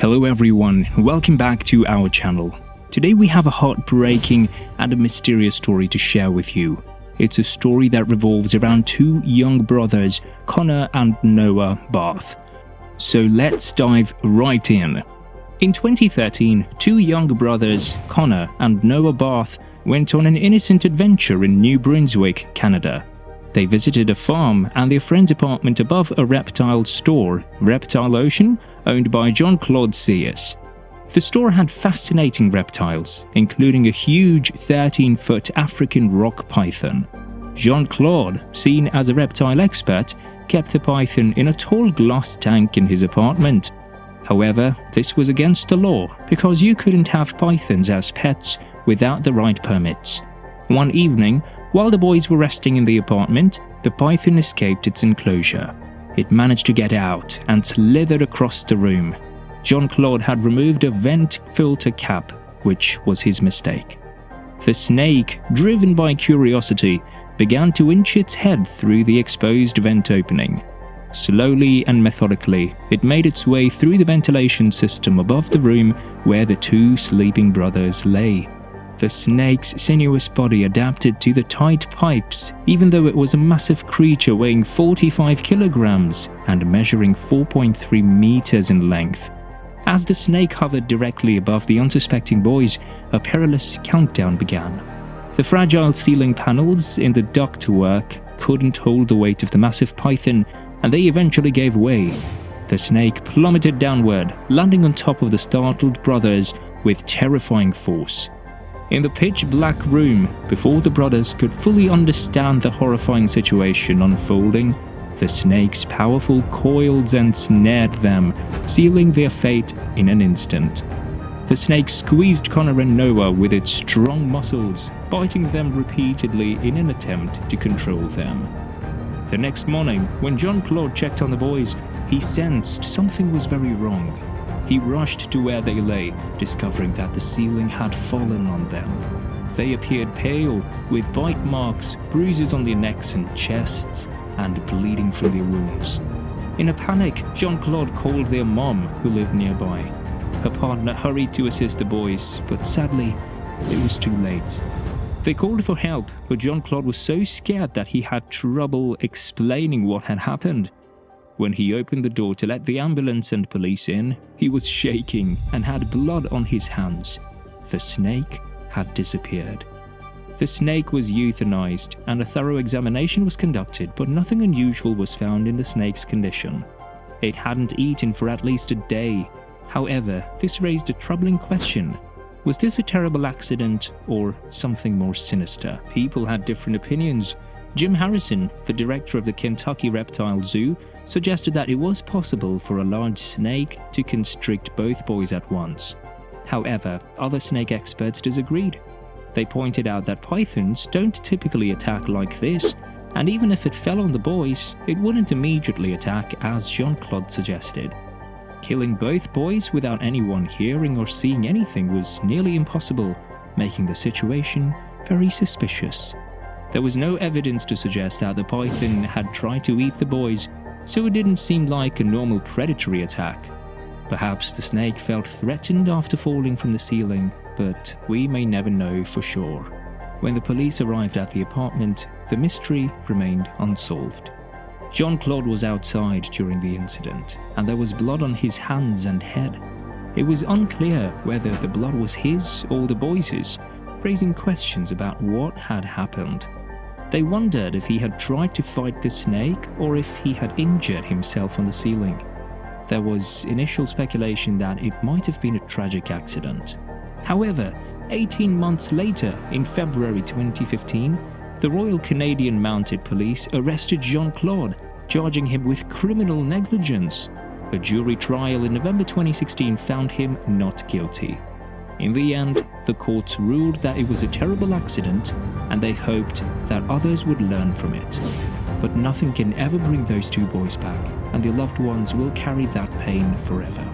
Hello everyone, welcome back to our channel. Today we have a heartbreaking and a mysterious story to share with you. It's a story that revolves around two young brothers, Connor and Noah Barthe. So let's dive right in. In 2013, two young brothers, Connor and Noah Barthe, went on an innocent adventure in New Brunswick, Canada. They visited a farm and their friend's apartment above a reptile store, Reptile Ocean, owned by Jean-Claude Savoie. The store had fascinating reptiles, including a huge 13-foot African rock python. Jean-Claude, seen as a reptile expert, kept the python in a tall glass tank in his apartment. However, this was against the law because you couldn't have pythons as pets without the right permits. One evening, while the boys were resting in the apartment, the python escaped its enclosure. It managed to get out and slithered across the room. Jean-Claude had removed a vent filter cap, which was his mistake. The snake, driven by curiosity, began to inch its head through the exposed vent opening. Slowly and methodically, it made its way through the ventilation system above the room where the two sleeping brothers lay. The snake's sinuous body adapted to the tight pipes, even though it was a massive creature weighing 45 kilograms and measuring 4.3 meters in length. As the snake hovered directly above the unsuspecting boys, a perilous countdown began. The fragile ceiling panels in the ductwork couldn't hold the weight of the massive python, and they eventually gave way. The snake plummeted downward, landing on top of the startled brothers with terrifying force. In the pitch-black room, before the brothers could fully understand the horrifying situation unfolding, the snake's powerful coils ensnared them, sealing their fate in an instant. The snake squeezed Connor and Noah with its strong muscles, biting them repeatedly in an attempt to control them. The next morning, when Jean-Claude checked on the boys, he sensed something was very wrong. He rushed to where they lay, discovering that the ceiling had fallen on them. They appeared pale, with bite marks, bruises on their necks and chests, and bleeding from their wounds. In a panic, Jean-Claude called their mom, who lived nearby. Her partner hurried to assist the boys, but sadly, it was too late. They called for help, but Jean-Claude was so scared that he had trouble explaining what had happened. When he opened the door to let the ambulance and police in, he was shaking and had blood on his hands. The snake had disappeared. The snake was euthanized and a thorough examination was conducted, but nothing unusual was found in the snake's condition. It hadn't eaten for at least a day. However, this raised a troubling question. Was this a terrible accident or something more sinister? People had different opinions. Jim Harrison, the director of the Kentucky Reptile Zoo, suggested that it was possible for a large snake to constrict both boys at once. However, other snake experts disagreed. They pointed out that pythons don't typically attack like this, and even if it fell on the boys, it wouldn't immediately attack as Jean-Claude suggested. Killing both boys without anyone hearing or seeing anything was nearly impossible, making the situation very suspicious. There was no evidence to suggest that the python had tried to eat the boys, so it didn't seem like a normal predatory attack. Perhaps the snake felt threatened after falling from the ceiling, but we may never know for sure. When the police arrived at the apartment, the mystery remained unsolved. Jean-Claude was outside during the incident, and there was blood on his hands and head. It was unclear whether the blood was his or the boys', raising questions about what had happened. They wondered if he had tried to fight the snake or if he had injured himself on the ceiling. There was initial speculation that it might have been a tragic accident. However, 18 months later, in February 2015, the Royal Canadian Mounted Police arrested Jean-Claude, charging him with criminal negligence. A jury trial in November 2016 found him not guilty. In the end, the courts ruled that it was a terrible accident, and they hoped that others would learn from it. But nothing can ever bring those two boys back, and their loved ones will carry that pain forever.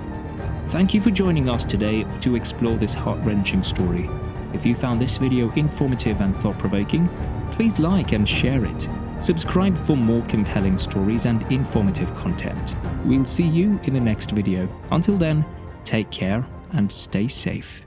Thank you for joining us today to explore this heart-wrenching story. If you found this video informative and thought-provoking, please like and share it. Subscribe for more compelling stories and informative content. We'll see you in the next video. Until then, Take care and stay safe.